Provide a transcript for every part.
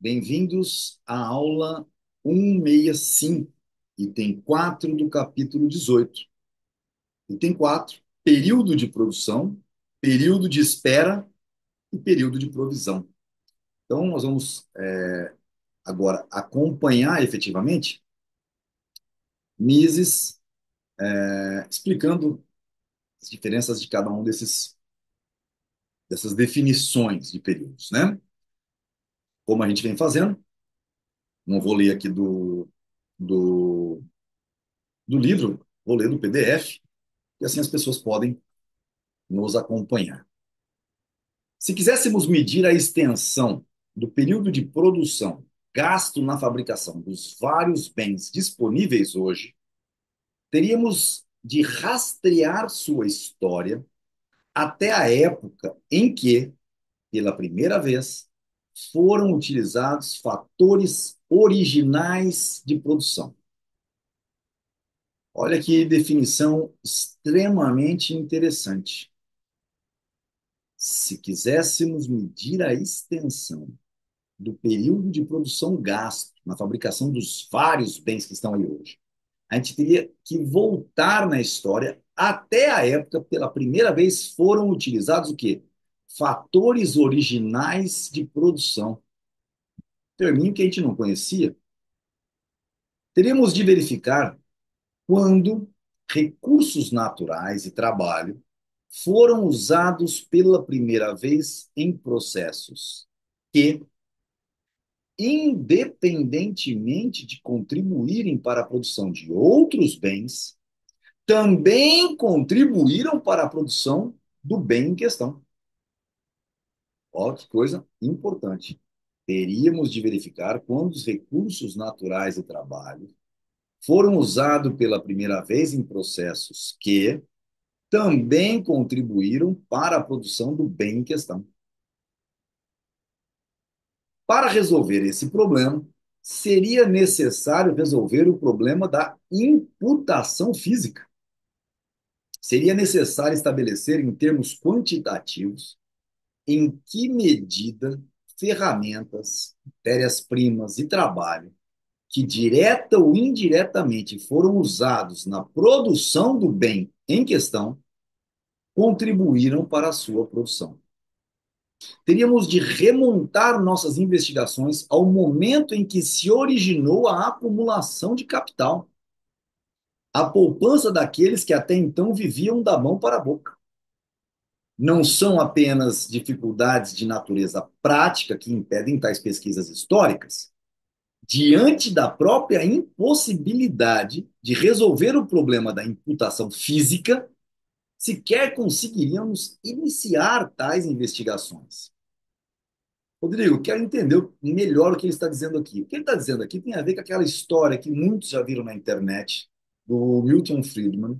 Bem-vindos à aula 165, item 4 do capítulo 18. Item 4, período de produção, período de espera e período de provisão. Então, nós vamos agora acompanhar efetivamente Mises explicando as diferenças de cada um dessas definições de períodos, né? Como a gente vem fazendo, não vou ler aqui do, do livro, vou ler do PDF, e assim as pessoas podem nos acompanhar. Se quiséssemos medir a extensão do período de produção gasto na fabricação dos vários bens disponíveis hoje, teríamos de rastrear sua história até a época em que, pela primeira vez, foram utilizados fatores originais de produção. Olha que definição extremamente interessante. Se quiséssemos medir a extensão do período de produção gasto na fabricação dos vários bens que estão aí hoje, a gente teria que voltar na história até a época, pela primeira vez, foram utilizados o quê? Fatores originais de produção. Termino que a gente não conhecia. Teríamos de verificar quando recursos naturais e trabalho foram usados pela primeira vez em processos que, independentemente de contribuírem para a produção de outros bens, também contribuíram para a produção do bem em questão. Olha que coisa importante. Teríamos de verificar quando os recursos naturais e trabalho foram usados pela primeira vez em processos que também contribuíram para a produção do bem em questão. Para resolver esse problema, seria necessário resolver o problema da imputação física. Seria necessário estabelecer em termos quantitativos em que medida ferramentas, matérias-primas e trabalho que direta ou indiretamente foram usados na produção do bem em questão contribuíram para a sua produção. Teríamos de remontar nossas investigações ao momento em que se originou a acumulação de capital, a poupança daqueles que até então viviam da mão para a boca. Não são apenas dificuldades de natureza prática que impedem tais pesquisas históricas. Diante da própria impossibilidade de resolver o problema da imputação física, sequer conseguiríamos iniciar tais investigações. Rodrigo, quero entender melhor o que ele está dizendo aqui. O que ele está dizendo aqui tem a ver com aquela história que muitos já viram na internet, do Milton Friedman,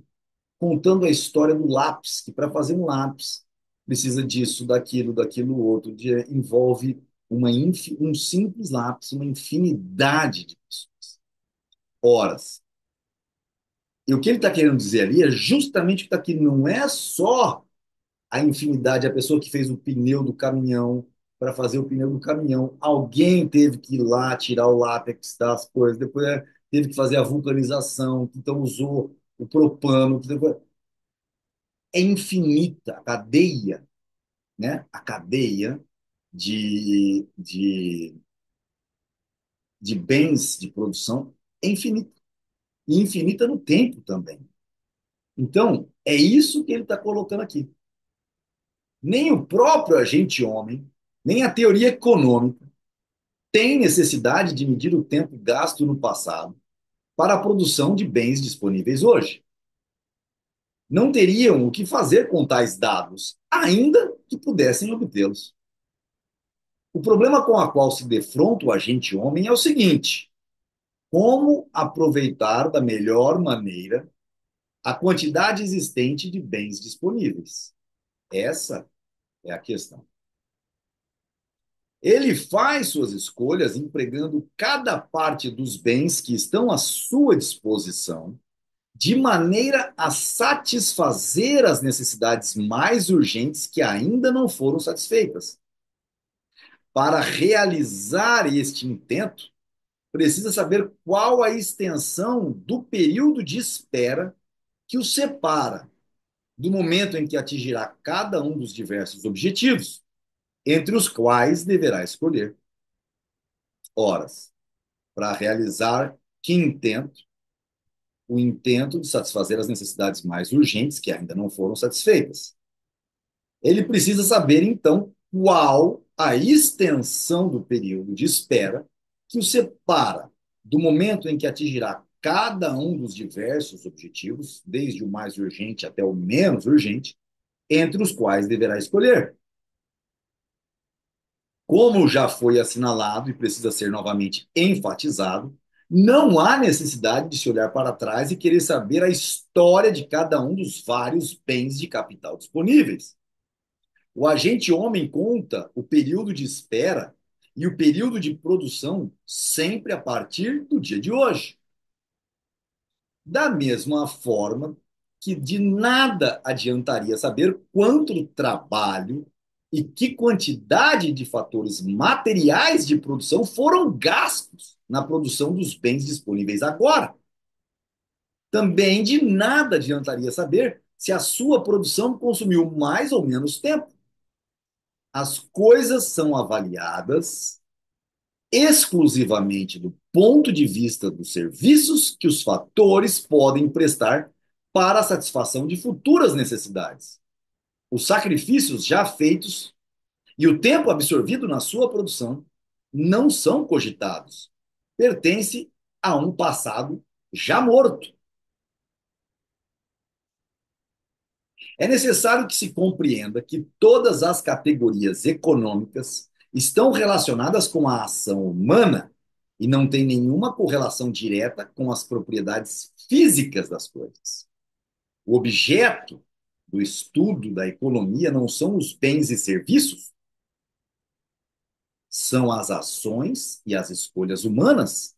contando a história do lápis, que para fazer um lápis precisa disso, daquilo outro, envolve um simples lápis, uma infinidade de pessoas, horas. E o que ele está querendo dizer ali é justamente o que está aqui, não é só a infinidade, a pessoa que fez o pneu do caminhão, para fazer o pneu do caminhão, alguém teve que ir lá tirar o látex das coisas, depois teve que fazer a vulcanização, então usou o propano, é infinita a cadeia, né? A cadeia de bens de produção é infinita. E infinita no tempo também. Então, é isso que ele está colocando aqui. Nem o próprio agente homem, nem a teoria econômica tem necessidade de medir o tempo gasto no passado para a produção de bens disponíveis hoje. Não teriam o que fazer com tais dados, ainda que pudessem obtê-los. O problema com o qual se defronta o agente homem é o seguinte: como aproveitar da melhor maneira a quantidade existente de bens disponíveis? Essa é a questão. Ele faz suas escolhas empregando cada parte dos bens que estão à sua disposição, de maneira a satisfazer as necessidades mais urgentes que ainda não foram satisfeitas. Para realizar este intento, precisa saber qual a extensão do período de espera que o separa do momento em que atingirá cada um dos diversos objetivos, entre os quais deverá escolher horas para realizar que intento, o intento de satisfazer as necessidades mais urgentes que ainda não foram satisfeitas. Ele precisa saber, então, qual a extensão do período de espera que o separa do momento em que atingirá cada um dos diversos objetivos, desde o mais urgente até o menos urgente, entre os quais deverá escolher. Como já foi assinalado e precisa ser novamente enfatizado, não há necessidade de se olhar para trás e querer saber a história de cada um dos vários bens de capital disponíveis. O agente homem conta o período de espera e o período de produção sempre a partir do dia de hoje. Da mesma forma que de nada adiantaria saber quanto trabalho e que quantidade de fatores materiais de produção foram gastos na produção dos bens disponíveis agora. Também de nada adiantaria saber se a sua produção consumiu mais ou menos tempo. As coisas são avaliadas exclusivamente do ponto de vista dos serviços que os fatores podem prestar para a satisfação de futuras necessidades. Os sacrifícios já feitos e o tempo absorvido na sua produção não são cogitados. Pertence a um passado já morto. É necessário que se compreenda que todas as categorias econômicas estão relacionadas com a ação humana e não têm nenhuma correlação direta com as propriedades físicas das coisas. O objeto do estudo da economia não são os bens e serviços, são as ações e as escolhas humanas.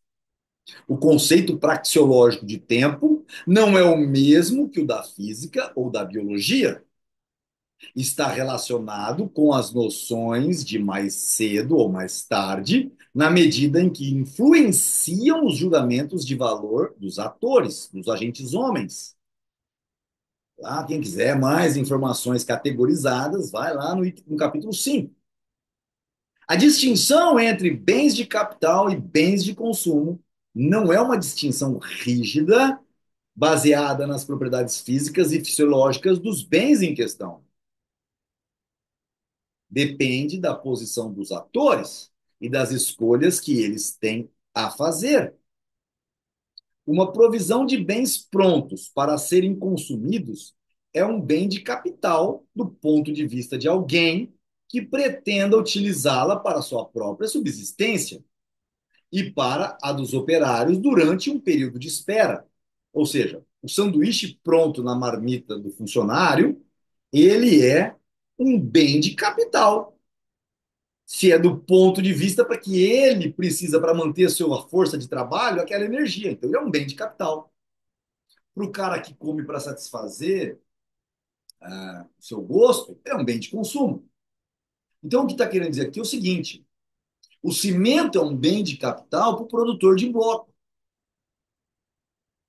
O conceito praxeológico de tempo não é o mesmo que o da física ou da biologia. Está relacionado com as noções de mais cedo ou mais tarde, na medida em que influenciam os julgamentos de valor dos atores, dos agentes homens. Lá, quem quiser mais informações categorizadas, vai lá no capítulo 5. A distinção entre bens de capital e bens de consumo não é uma distinção rígida, baseada nas propriedades físicas e fisiológicas dos bens em questão. Depende da posição dos atores e das escolhas que eles têm a fazer. Uma provisão de bens prontos para serem consumidos é um bem de capital do ponto de vista de alguém que pretenda utilizá-la para sua própria subsistência e para a dos operários durante um período de espera. Ou seja, o sanduíche pronto na marmita do funcionário, ele é um bem de capital. Se é do ponto de vista para que ele precisa para manter a sua força de trabalho, aquela energia. Então, ele é um bem de capital. Para o cara que come para satisfazer o seu gosto, é um bem de consumo. Então, o que está querendo dizer aqui é o seguinte: o cimento é um bem de capital para o produtor de bloco,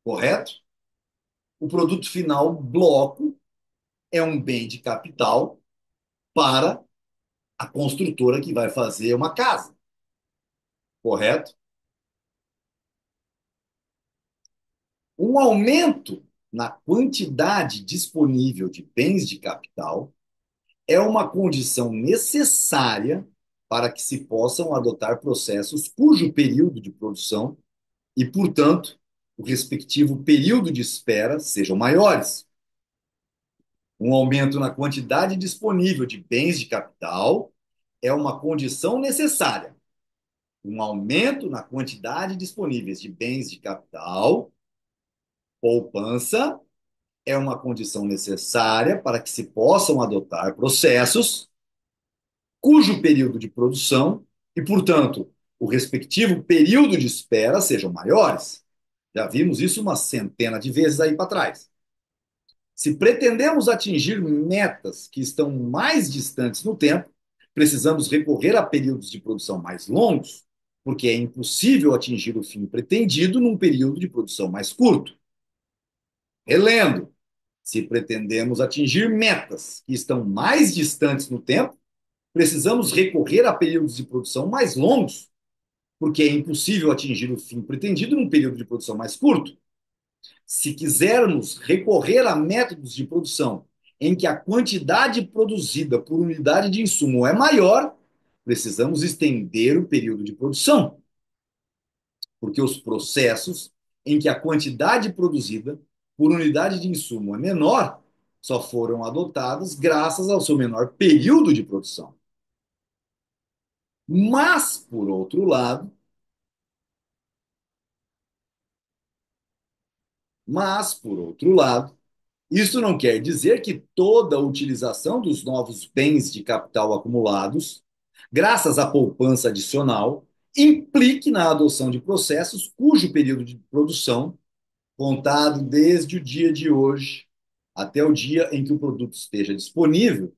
correto? O produto final, bloco, é um bem de capital para a construtora que vai fazer uma casa, correto? Um aumento na quantidade disponível de bens de capital é uma condição necessária para que se possam adotar processos cujo período de produção e, portanto, o respectivo período de espera sejam maiores. Um aumento na quantidade disponível de bens de capital é uma condição necessária. Um aumento na quantidade disponível de bens de capital, poupança, é uma condição necessária para que se possam adotar processos cujo período de produção e, portanto, o respectivo período de espera sejam maiores. Já vimos isso uma centena de vezes aí para trás. Se pretendemos atingir metas que estão mais distantes no tempo, Precisamos recorrer a períodos de produção mais longos, porque é impossível atingir o fim pretendido num período de produção mais curto. Relendo, se pretendemos atingir metas que estão mais distantes no tempo, precisamos recorrer a períodos de produção mais longos, porque é impossível atingir o fim pretendido num período de produção mais curto. Se quisermos recorrer a métodos de produção em que a quantidade produzida por unidade de insumo é maior, precisamos estender o período de produção, porque os processos em que a quantidade produzida por unidade de insumo é menor só foram adotados graças ao seu menor período de produção. Mas, por outro lado, mas, por outro lado, isso não quer dizer que toda a utilização dos novos bens de capital acumulados, graças à poupança adicional, implique na adoção de processos cujo período de produção, contado desde o dia de hoje até o dia em que o produto esteja disponível,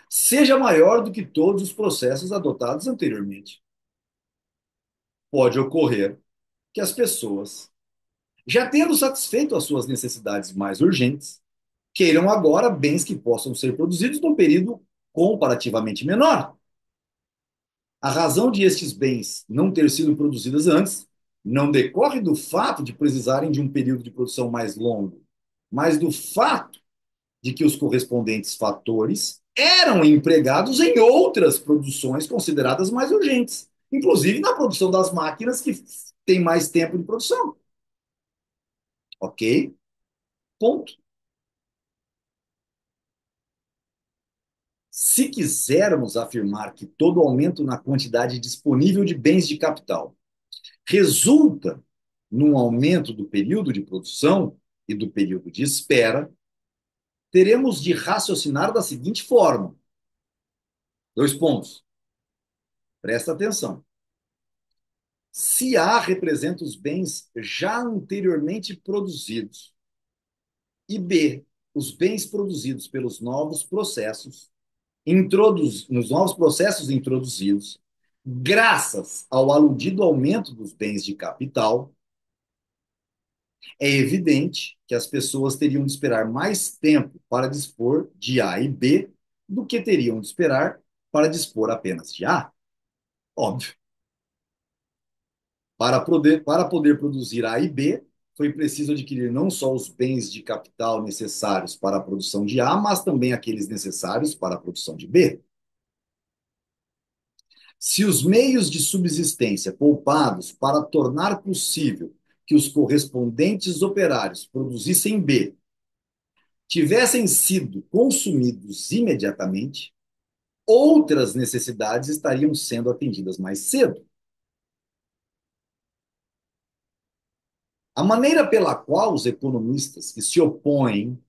seja maior do que todos os processos adotados anteriormente. Pode ocorrer que as pessoas, já tendo satisfeito as suas necessidades mais urgentes, queiram agora bens que possam ser produzidos num período comparativamente menor. A razão de estes bens não ter sido produzidos antes não decorre do fato de precisarem de um período de produção mais longo, mas do fato de que os correspondentes fatores eram empregados em outras produções consideradas mais urgentes, inclusive na produção das máquinas que têm mais tempo de produção. Ok? Ponto. Se quisermos afirmar que todo aumento na quantidade disponível de bens de capital resulta num aumento do período de produção e do período de espera, teremos de raciocinar da seguinte forma: dois pontos. Presta atenção. Se A representa os bens já anteriormente produzidos e B, os bens produzidos pelos novos processos, nos novos processos introduzidos, graças ao aludido aumento dos bens de capital, é evidente que as pessoas teriam de esperar mais tempo para dispor de A e B do que teriam de esperar para dispor apenas de A. Óbvio. Para poder produzir A e B, foi preciso adquirir não só os bens de capital necessários para a produção de A, mas também aqueles necessários para a produção de B. Se os meios de subsistência poupados para tornar possível que os correspondentes operários produzissem B tivessem sido consumidos imediatamente, outras necessidades estariam sendo atendidas mais cedo. A maneira pela qual os economistas que se opõem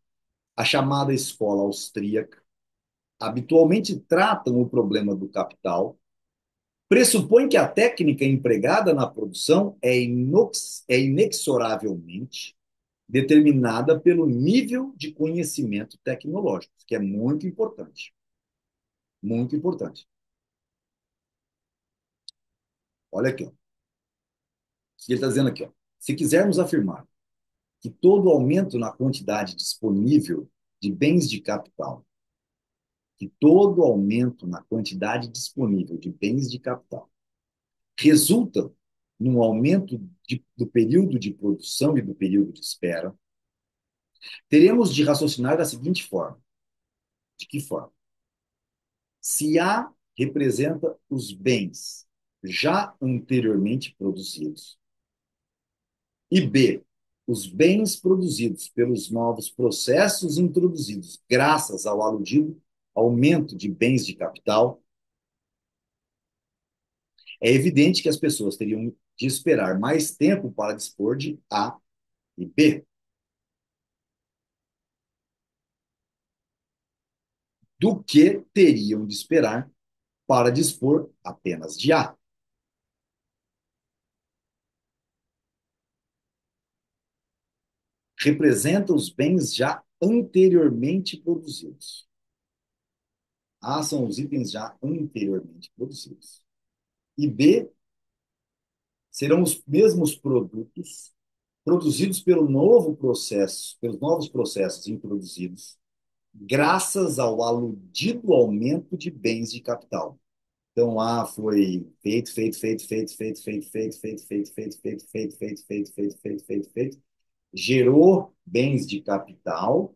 à chamada escola austríaca habitualmente tratam o problema do capital pressupõe que a técnica empregada na produção é inexoravelmente determinada pelo nível de conhecimento tecnológico, que é muito importante. Muito importante. Olha aqui, ó. Ele está dizendo aqui, ó. Se quisermos afirmar que todo aumento na quantidade disponível de bens de capital, que todo aumento na quantidade disponível de bens de capital resulta num aumento do período de produção e do período de espera, teremos de raciocinar da seguinte forma. De que forma? Se A representa os bens já anteriormente produzidos e B, os bens produzidos pelos novos processos introduzidos graças ao aludido aumento de bens de capital, é evidente que as pessoas teriam de esperar mais tempo para dispor de A e B do que teriam de esperar para dispor apenas de A. Representa os bens já anteriormente produzidos. A são os itens já anteriormente produzidos. E B serão os mesmos produtos produzidos pelo novo processo, pelos novos processos introduzidos, graças ao aludido aumento de bens de capital. Então, A foi feito, gerou bens de capital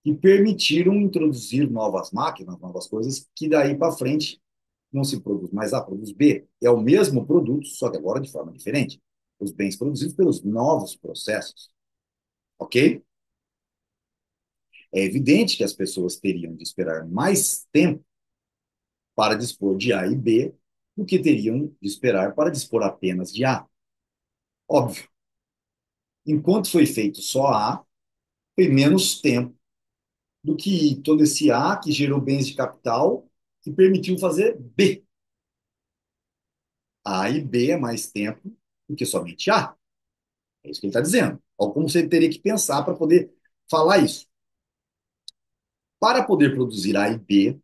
que permitiram introduzir novas máquinas, novas coisas, que daí para frente não se produz mais A, produz B. É o mesmo produto, só que agora de forma diferente. Os bens produzidos pelos novos processos, ok? É evidente que as pessoas teriam de esperar mais tempo para dispor de A e B do que teriam de esperar para dispor apenas de A. Óbvio. Enquanto foi feito só A, foi menos tempo do que todo esse A que gerou bens de capital que permitiu fazer B. A e B é mais tempo do que somente A. É isso que ele está dizendo. Olha como você teria que pensar para poder falar isso. Para poder produzir A e B,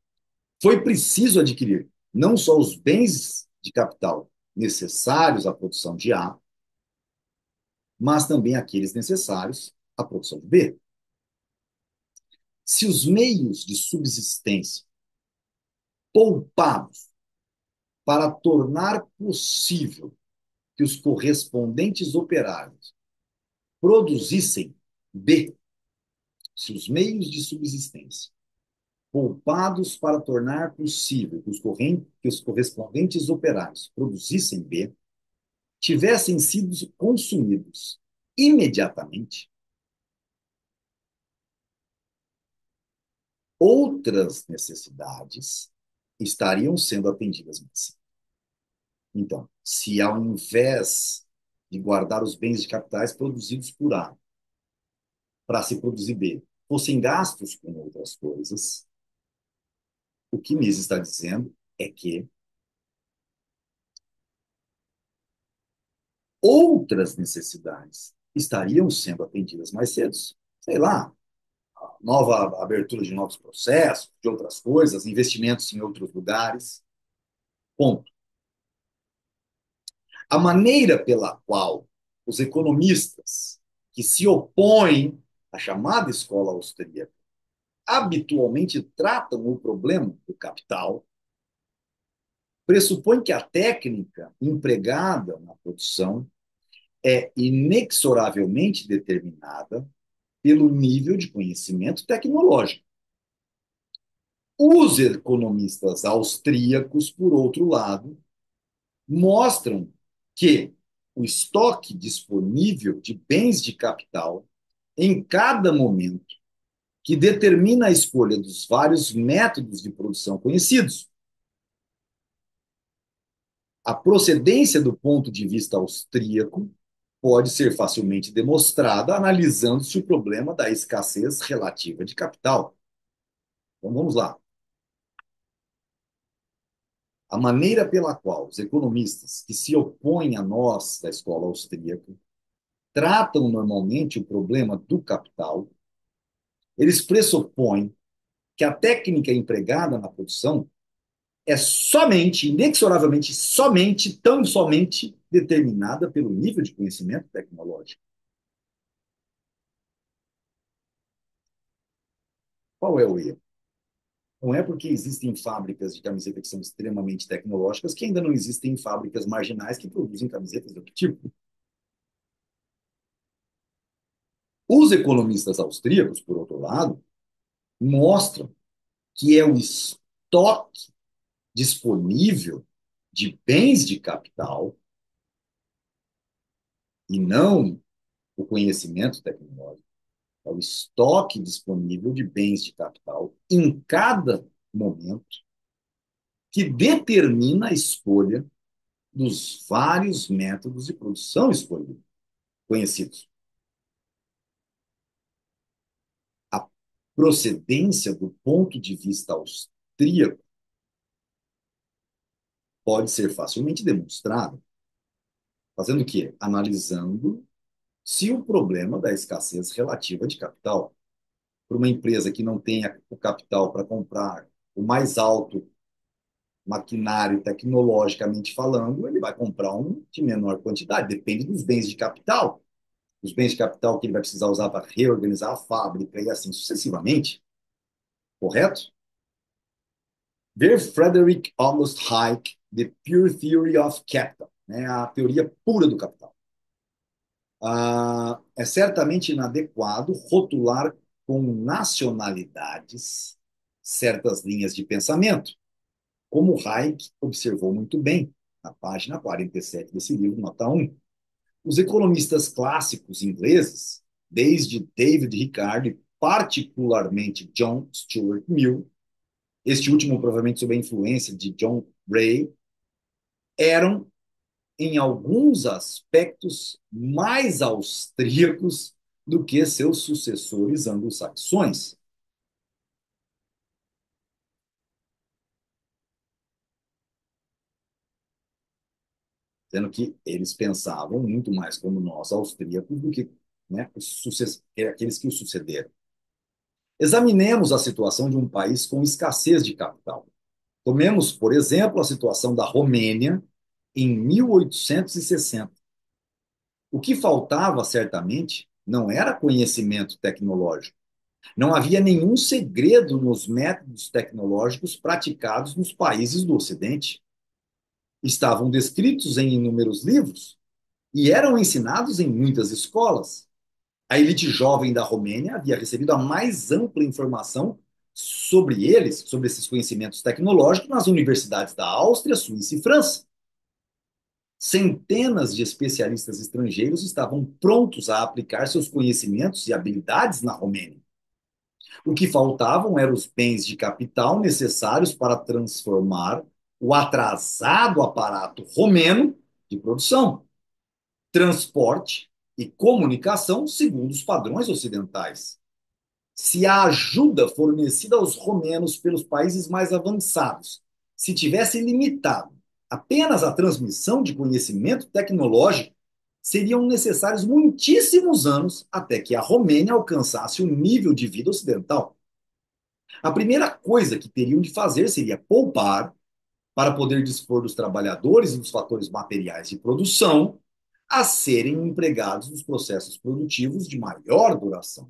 foi preciso adquirir não só os bens de capital necessários à produção de A, mas também aqueles necessários à produção de B. Se os meios de subsistência poupados para tornar possível que os correspondentes operários produzissem B, se os meios de subsistência poupados para tornar possível que os correspondentes operários produzissem B, tivessem sido consumidos imediatamente, outras necessidades estariam sendo atendidas mais. Então, se ao invés de guardar os bens de capitais produzidos por A para se produzir B, fossem gastos com outras coisas, o que Mises está dizendo é que outras necessidades estariam sendo atendidas mais cedo. Sei lá, nova abertura de novos processos, de outras coisas, investimentos em outros lugares. Ponto. A maneira pela qual os economistas que se opõem à chamada escola austríaca habitualmente tratam o problema do capital pressupõe que a técnica empregada na produção é inexoravelmente determinada pelo nível de conhecimento tecnológico. Os economistas austríacos, por outro lado, mostram que o estoque disponível de bens de capital em cada momento que determina a escolha dos vários métodos de produção conhecidos. A procedência do ponto de vista austríaco pode ser facilmente demonstrada analisando-se o problema da escassez relativa de capital. Então vamos lá. A maneira pela qual os economistas que se opõem a nós da escola austríaca tratam normalmente o problema do capital, eles pressupõem que a técnica empregada na produção é somente, inexoravelmente, somente, tão somente determinada pelo nível de conhecimento tecnológico. Qual é o erro? Não é porque existem fábricas de camiseta que são extremamente tecnológicas que ainda não existem fábricas marginais que produzem camisetas de outro tipo. Os economistas austríacos, por outro lado, mostram que é o estoque disponível de bens de capital e não o conhecimento tecnológico, é o estoque disponível de bens de capital em cada momento que determina a escolha dos vários métodos de produção escolhidos, conhecidos. A procedência do ponto de vista austríaco pode ser facilmente demonstrada, fazendo o quê? Analisando se o problema da escassez relativa de capital, para uma empresa que não tenha o capital para comprar o mais alto maquinário tecnologicamente falando, ele vai comprar um de menor quantidade, depende dos bens de capital. Os bens de capital que ele vai precisar usar para reorganizar a fábrica e assim sucessivamente, correto? Ver Frederick August Hayek, The Pure Theory of Capital, né, a teoria pura do capital. É certamente inadequado rotular com nacionalidades certas linhas de pensamento, como Hayek observou muito bem na página 47 desse livro, nota 1. Os economistas clássicos ingleses, desde David Ricardo e particularmente John Stuart Mill, este último provavelmente sob a influência de John Ray, eram, em alguns aspectos, mais austríacos do que seus sucessores anglo-saxões. Sendo que eles pensavam muito mais como nós, austríacos, do que, né, aqueles que o sucederam. Examinemos a situação de um país com escassez de capital. Tomemos, por exemplo, a situação da Romênia em 1860. O que faltava, certamente, não era conhecimento tecnológico. Não havia nenhum segredo nos métodos tecnológicos praticados nos países do Ocidente. Estavam descritos em inúmeros livros e eram ensinados em muitas escolas. A elite jovem da Romênia havia recebido a mais ampla informação sobre eles, sobre esses conhecimentos tecnológicos, nas universidades da Áustria, Suíça e França. Centenas de especialistas estrangeiros estavam prontos a aplicar seus conhecimentos e habilidades na Romênia. O que faltavam eram os bens de capital necessários para transformar o atrasado aparato romeno de produção, transporte e comunicação segundo os padrões ocidentais. Se a ajuda fornecida aos romenos pelos países mais avançados se tivesse limitado apenas à transmissão de conhecimento tecnológico, seriam necessários muitíssimos anos até que a Romênia alcançasse o nível de vida ocidental. A primeira coisa que teriam de fazer seria poupar para poder dispor dos trabalhadores e dos fatores materiais de produção a serem empregados nos processos produtivos de maior duração.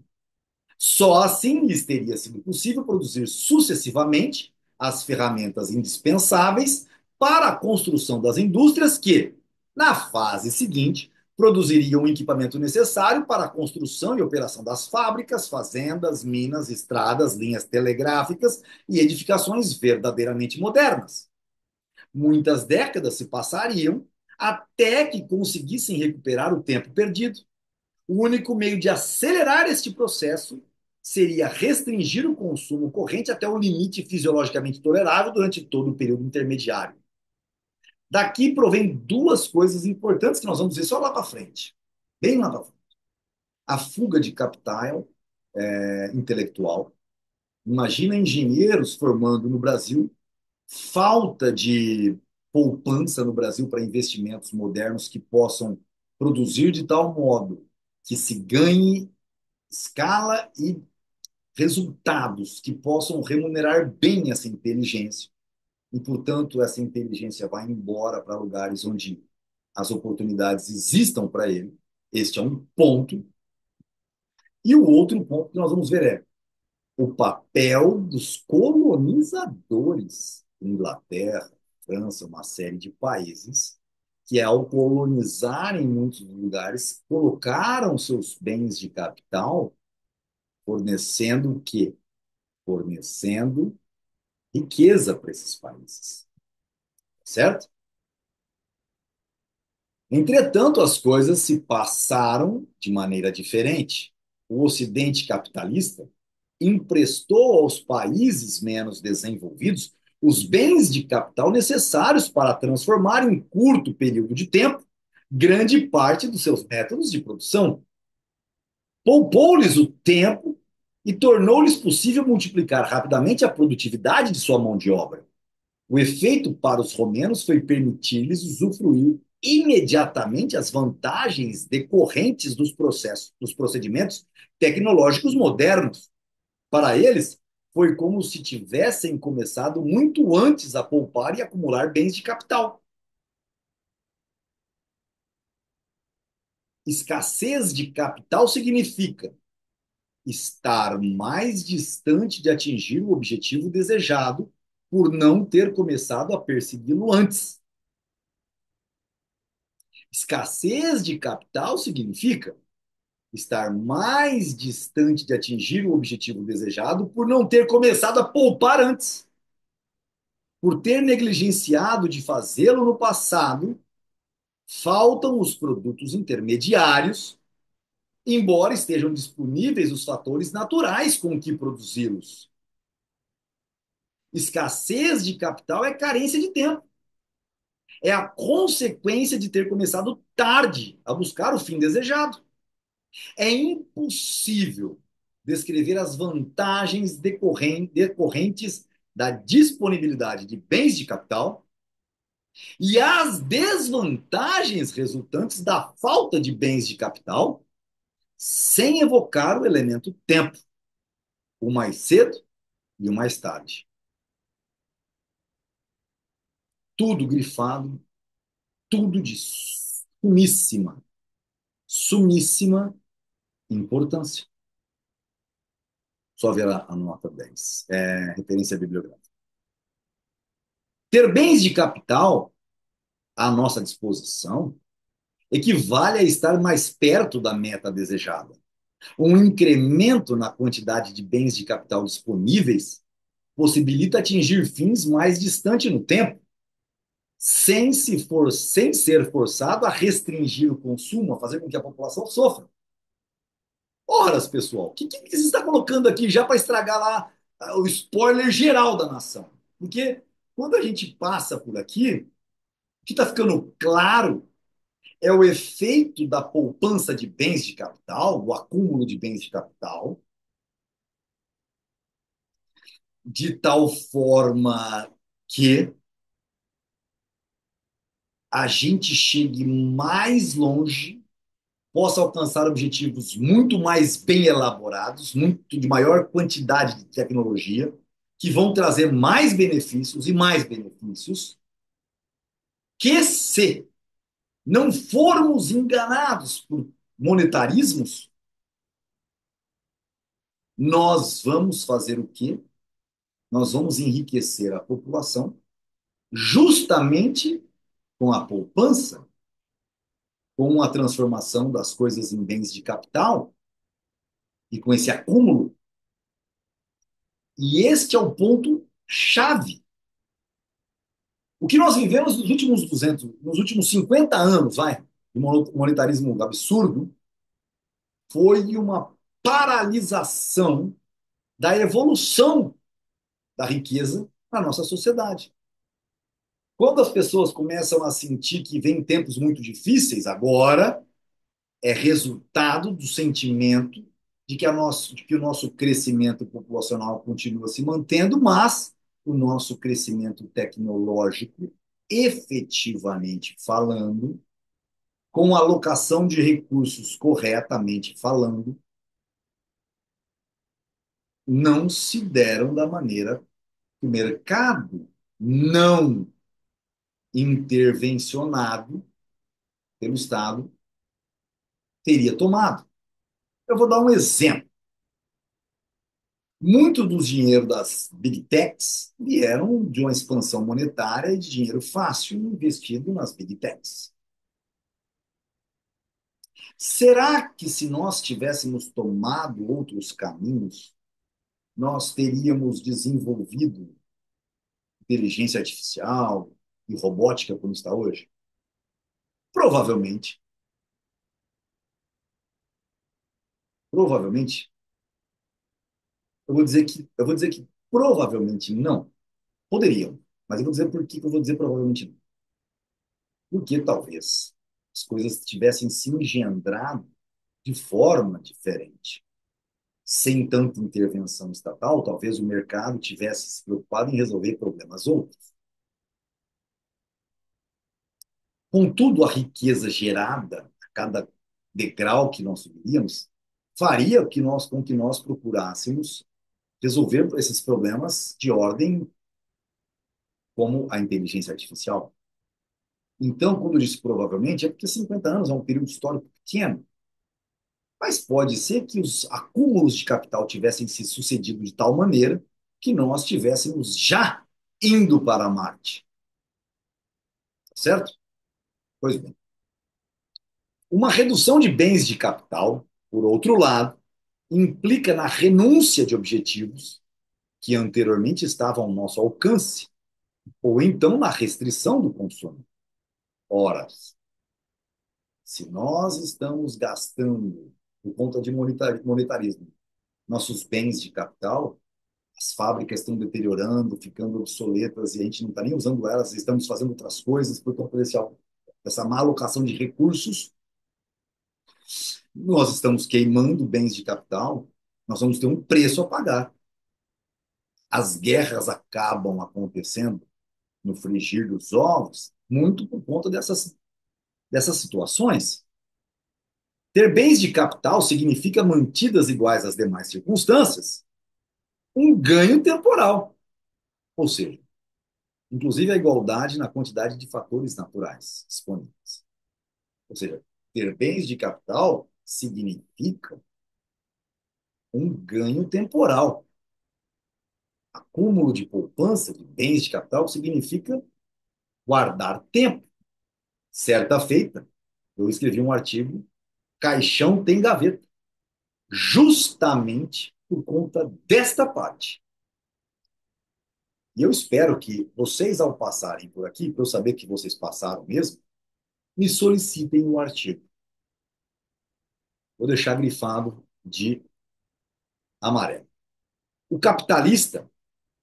Só assim lhes teria sido possível produzir sucessivamente as ferramentas indispensáveis para a construção das indústrias que, na fase seguinte, produziriam o equipamento necessário para a construção e operação das fábricas, fazendas, minas, estradas, linhas telegráficas e edificações verdadeiramente modernas. Muitas décadas se passariam até que conseguissem recuperar o tempo perdido. O único meio de acelerar este processo seria restringir o consumo corrente até o limite fisiologicamente tolerável durante todo o período intermediário. Daqui provém duas coisas importantes que nós vamos ver só lá para frente, bem lá para frente. A fuga de capital intelectual. Imagina engenheiros formando no Brasil, falta de poupança no Brasil para investimentos modernos que possam produzir de tal modo que se ganhe escala e resultados que possam remunerar bem essa inteligência. E, portanto, essa inteligência vai embora para lugares onde as oportunidades existam para ele. Este é um ponto. E o outro ponto que nós vamos ver é o papel dos colonizadores, Inglaterra, França, uma série de países, que ao colonizarem muitos lugares, colocaram seus bens de capital fornecendo o quê? Fornecendo riqueza para esses países, certo? Entretanto, as coisas se passaram de maneira diferente. O Ocidente capitalista emprestou aos países menos desenvolvidos os bens de capital necessários para transformar em curto período de tempo grande parte dos seus métodos de produção. Poupou-lhes o tempo e tornou-lhes possível multiplicar rapidamente a produtividade de sua mão de obra. O efeito para os romenos foi permitir-lhes usufruir imediatamente as vantagens decorrentes dos processos, dos procedimentos tecnológicos modernos. Para eles, foi como se tivessem começado muito antes a poupar e acumular bens de capital. Escassez de capital significa estar mais distante de atingir o objetivo desejado por não ter começado a persegui-lo antes. Escassez de capital significa estar mais distante de atingir o objetivo desejado por não ter começado a poupar antes. Por ter negligenciado de fazê-lo no passado, faltam os produtos intermediários, embora estejam disponíveis os fatores naturais com que produzi-los. Escassez de capital é carência de tempo. É a consequência de ter começado tarde a buscar o fim desejado. É impossível descrever as vantagens decorrentes da disponibilidade de bens de capital e as desvantagens resultantes da falta de bens de capital sem evocar o elemento tempo, o mais cedo e o mais tarde. Tudo grifado, tudo de sumíssima importância. Só ver a nota 10. Referência bibliográfica. Ter bens de capital à nossa disposição equivale a estar mais perto da meta desejada. Um incremento na quantidade de bens de capital disponíveis possibilita atingir fins mais distantes no tempo, sem ser forçado a restringir o consumo, a fazer com que a população sofra. Horas, pessoal, o que você está colocando aqui já para estragar lá o spoiler geral da nação? Porque quando a gente passa por aqui, o que está ficando claro é o efeito da poupança de bens de capital, o acúmulo de bens de capital, de tal forma que a gente chegue mais longe, possa alcançar objetivos muito mais bem elaborados, muito de maior quantidade de tecnologia, que vão trazer mais benefícios, que se não formos enganados por monetarismos, nós vamos fazer o quê? Nós vamos enriquecer a população justamente com a poupança, com a transformação das coisas em bens de capital e com esse acúmulo. E este é o ponto chave. O que nós vivemos nos últimos 200, nos últimos 50 anos, vai, de monetarismo absurdo, foi uma paralisação da evolução da riqueza na nossa sociedade. Quando as pessoas começam a sentir que vem tempos muito difíceis, agora é resultado do sentimento de que o nosso crescimento populacional continua se mantendo, mas o nosso crescimento tecnológico, efetivamente falando, com alocação de recursos corretamente falando, não se deram da maneira que o mercado não intervencionado pelo Estado teria tomado. Eu vou dar um exemplo. Muito do dinheiro das big techs vieram de uma expansão monetária e de dinheiro fácil investido nas big techs. Será que se nós tivéssemos tomado outros caminhos, nós teríamos desenvolvido inteligência artificial e robótica como está hoje? Provavelmente. Provavelmente. Eu vou dizer que provavelmente não. Poderiam. Mas eu vou dizer por que eu vou dizer provavelmente não. Porque talvez as coisas tivessem se engendrado de forma diferente. Sem tanta intervenção estatal, talvez o mercado tivesse se preocupado em resolver problemas outros. Contudo, a riqueza gerada a cada degrau que nós subiríamos faria com que nós procurássemos resolver esses problemas de ordem como a inteligência artificial. Então, quando eu disse provavelmente, é porque 50 anos é um período histórico pequeno, mas pode ser que os acúmulos de capital tivessem se sucedido de tal maneira que nós estivéssemos já indo para Marte, certo? Pois bem. Uma redução de bens de capital, por outro lado, implica na renúncia de objetivos que anteriormente estavam ao nosso alcance, ou então na restrição do consumo. Ora, se nós estamos gastando, por conta de monetarismo, nossos bens de capital, as fábricas estão deteriorando, ficando obsoletas e a gente não está nem usando elas, estamos fazendo outras coisas por conta dessa má alocação de recursos, nós estamos queimando bens de capital, nós vamos ter um preço a pagar. As guerras acabam acontecendo no frigir dos ovos, muito por conta dessas situações. Ter bens de capital significa, mantidas iguais às demais circunstâncias, um ganho temporal, ou seja, inclusive a igualdade na quantidade de fatores naturais disponíveis. Ou seja, ter bens de capital significa um ganho temporal. Acúmulo de poupança de bens de capital significa guardar tempo. Certa feita, eu escrevi um artigo, Caixão tem gaveta, justamente por conta desta parte. E eu espero que vocês, ao passarem por aqui, para eu saber que vocês passaram mesmo, me solicitem o artigo. Vou deixar grifado de amarelo. O capitalista,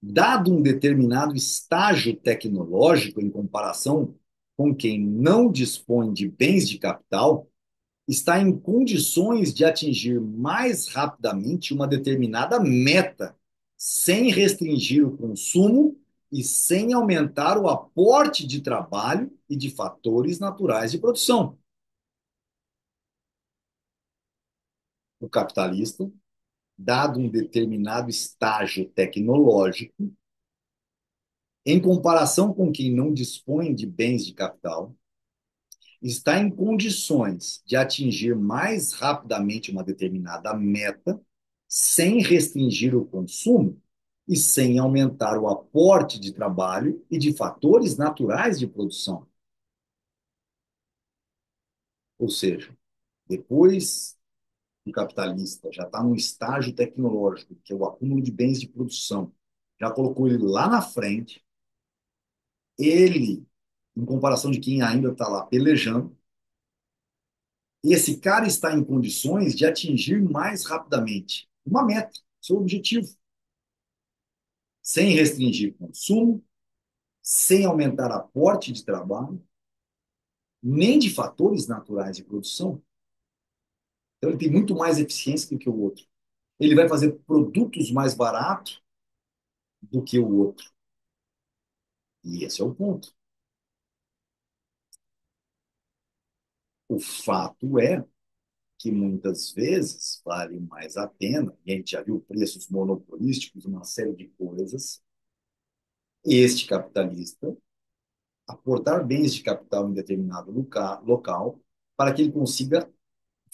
dado um determinado estágio tecnológico em comparação com quem não dispõe de bens de capital, está em condições de atingir mais rapidamente uma determinada meta, sem restringir o consumo e sem aumentar o aporte de trabalho e de fatores naturais de produção. O capitalista, dado um determinado estágio tecnológico, em comparação com quem não dispõe de bens de capital, está em condições de atingir mais rapidamente uma determinada meta, sem restringir o consumo e sem aumentar o aporte de trabalho e de fatores naturais de produção. Ou seja, depois que o capitalista já está num estágio tecnológico, que é o acúmulo de bens de produção, já colocou ele lá na frente, ele, em comparação de quem ainda está lá pelejando, esse cara está em condições de atingir mais rapidamente uma meta, seu objetivo, sem restringir consumo, sem aumentar aporte de trabalho, nem de fatores naturais de produção. Então, ele tem muito mais eficiência do que o outro. Ele vai fazer produtos mais baratos do que o outro. E esse é o ponto. O fato é que muitas vezes vale mais a pena, e a gente já viu preços monopolísticos, uma série de coisas, este capitalista aportar bens de capital em determinado local para que ele consiga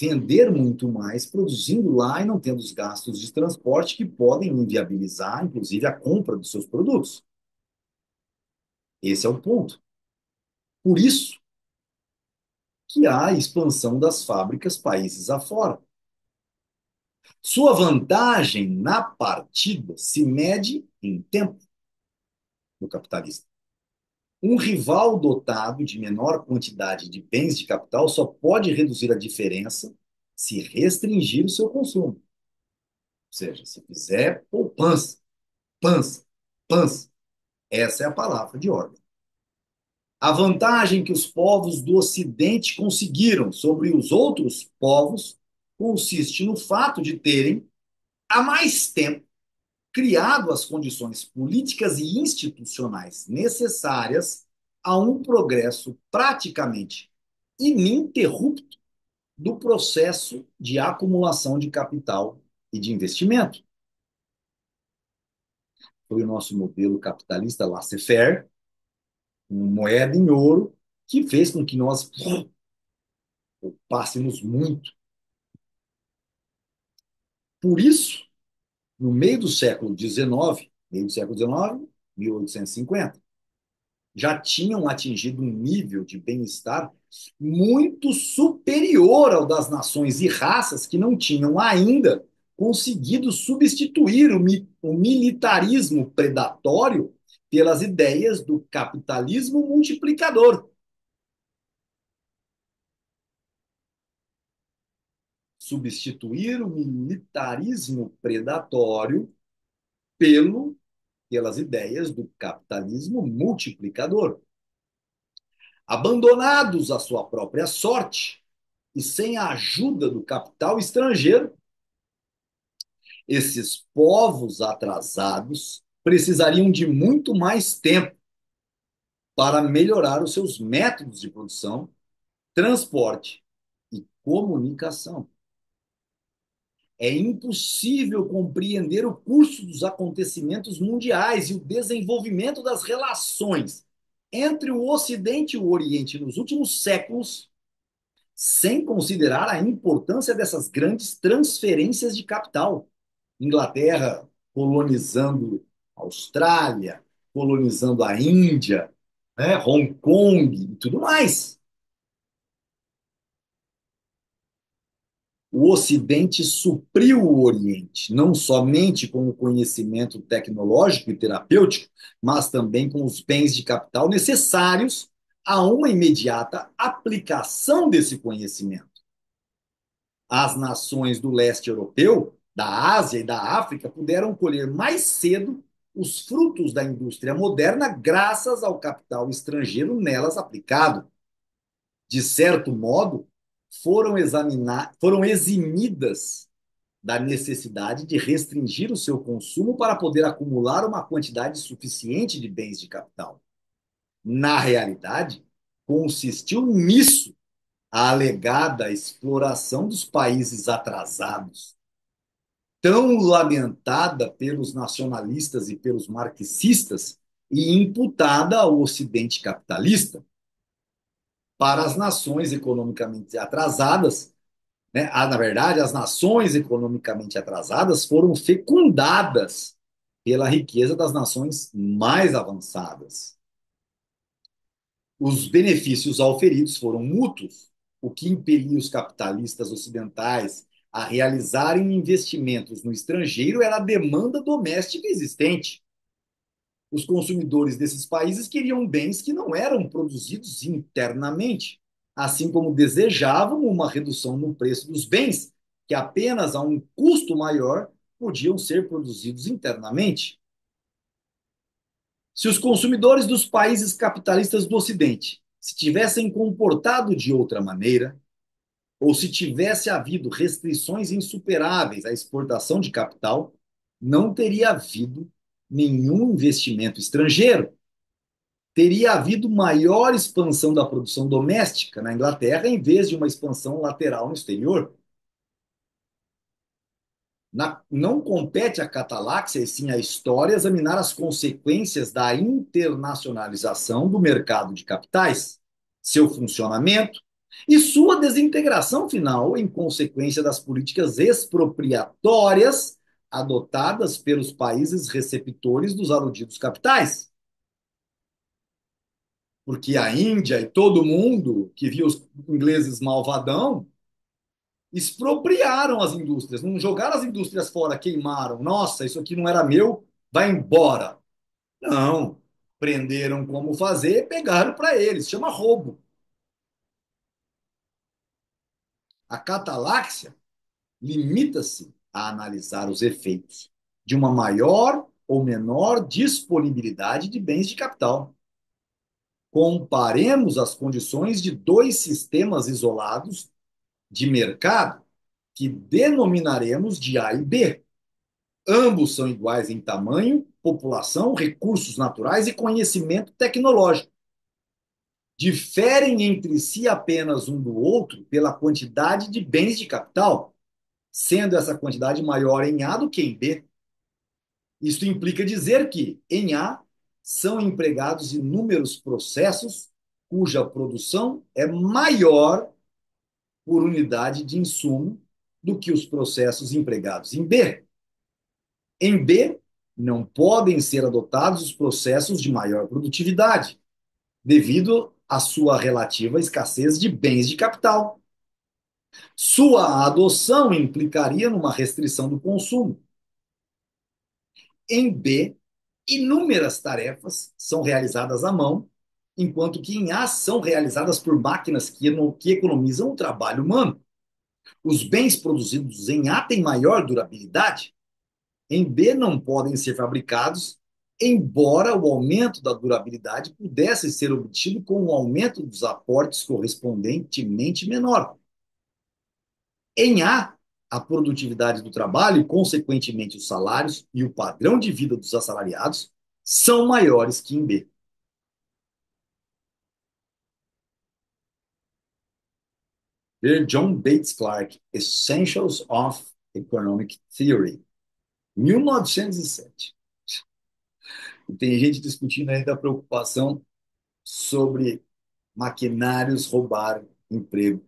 vender muito mais, produzindo lá e não tendo os gastos de transporte que podem inviabilizar, inclusive, a compra dos seus produtos. Esse é o ponto. Por isso que há a expansão das fábricas países afora. Sua vantagem na partida se mede em tempo do capitalista. Um rival dotado de menor quantidade de bens de capital só pode reduzir a diferença se restringir o seu consumo. Ou seja, se fizer poupança, pança, pança. Essa é a palavra de ordem. A vantagem que os povos do Ocidente conseguiram sobre os outros povos consiste no fato de terem, há mais tempo, criado as condições políticas e institucionais necessárias a um progresso praticamente ininterrupto do processo de acumulação de capital e de investimento. foi o nosso modelo capitalista laissez-faire, uma moeda em ouro, que fez com que nós pássemos muito. Por isso, no meio do século XIX, 1850, já tinham atingido um nível de bem-estar muito superior ao das nações e raças que não tinham ainda conseguido substituir o militarismo predatório pelas ideias do capitalismo multiplicador. Substituir o militarismo predatório pelo, pelas ideias do capitalismo multiplicador. Abandonados à sua própria sorte e sem a ajuda do capital estrangeiro, esses povos atrasados precisariam de muito mais tempo para melhorar os seus métodos de produção, transporte e comunicação. É impossível compreender o curso dos acontecimentos mundiais e o desenvolvimento das relações entre o Ocidente e o Oriente nos últimos séculos sem considerar a importância dessas grandes transferências de capital. Inglaterra colonizando a Austrália, colonizando a Índia, né, Hong Kong e tudo mais. O Ocidente supriu o Oriente, não somente com o conhecimento tecnológico e terapêutico, mas também com os bens de capital necessários a uma imediata aplicação desse conhecimento. As nações do leste europeu, da Ásia e da África puderam colher mais cedo os frutos da indústria moderna graças ao capital estrangeiro nelas aplicado. De certo modo, foram eximidas da necessidade de restringir o seu consumo para poder acumular uma quantidade suficiente de bens de capital. Na realidade, consistiu nisso a alegada exploração dos países atrasados, tão lamentada pelos nacionalistas e pelos marxistas e imputada ao Ocidente capitalista. Para as nações economicamente atrasadas, né? Na verdade, as nações economicamente atrasadas foram fecundadas pela riqueza das nações mais avançadas. Os benefícios auferidos foram mútuos, o que impelia os capitalistas ocidentais a realizarem investimentos no estrangeiro era a demanda doméstica existente. Os consumidores desses países queriam bens que não eram produzidos internamente, assim como desejavam uma redução no preço dos bens, que apenas a um custo maior podiam ser produzidos internamente. Se os consumidores dos países capitalistas do Ocidente se tivessem comportado de outra maneira, ou se tivesse havido restrições insuperáveis à exportação de capital, não teria havido nenhum investimento estrangeiro. Teria havido maior expansão da produção doméstica na Inglaterra em vez de uma expansão lateral no exterior. Não compete à Cataláxia, e sim à história, examinar as consequências da internacionalização do mercado de capitais, seu funcionamento e sua desintegração final em consequência das políticas expropriatórias adotadas pelos países receptores dos aludidos capitais. Porque a Índia e todo mundo que viu os ingleses malvadão expropriaram as indústrias, não jogaram as indústrias fora, queimaram. Nossa, isso aqui não era meu, vai embora. Não, prenderam como fazer, pegaram para eles, chama roubo. A Cataláxia limita-se a analisar os efeitos de uma maior ou menor disponibilidade de bens de capital. Comparemos as condições de dois sistemas isolados de mercado que denominaremos de A e B. Ambos são iguais em tamanho, população, recursos naturais e conhecimento tecnológico. Diferem entre si apenas um do outro pela quantidade de bens de capital, sendo essa quantidade maior em A do que em B. Isto implica dizer que, em A, são empregados inúmeros processos cuja produção é maior por unidade de insumo do que os processos empregados em B. Em B, não podem ser adotados os processos de maior produtividade, devido à sua relativa escassez de bens de capital. Sua adoção implicaria numa restrição do consumo. Em B, inúmeras tarefas são realizadas à mão, enquanto que em A são realizadas por máquinas que economizam o trabalho humano. Os bens produzidos em A têm maior durabilidade. Em B não podem ser fabricados, embora o aumento da durabilidade pudesse ser obtido com o aumento dos aportes correspondentemente menor. Em a produtividade do trabalho e, consequentemente, os salários e o padrão de vida dos assalariados são maiores que em B. Ver John Bates Clark, Essentials of Economic Theory, 1907. E tem gente discutindo ainda a preocupação sobre maquinários roubar emprego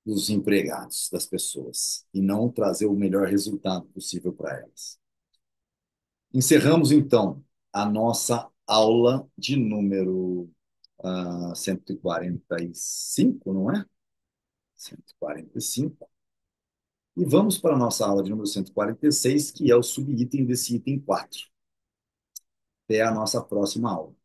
dos empregados, das pessoas, e não trazer o melhor resultado possível para elas. Encerramos, então, a nossa aula de número 145, não é? 145. E vamos para a nossa aula de número 146, que é o subitem desse item 4. Até a nossa próxima aula.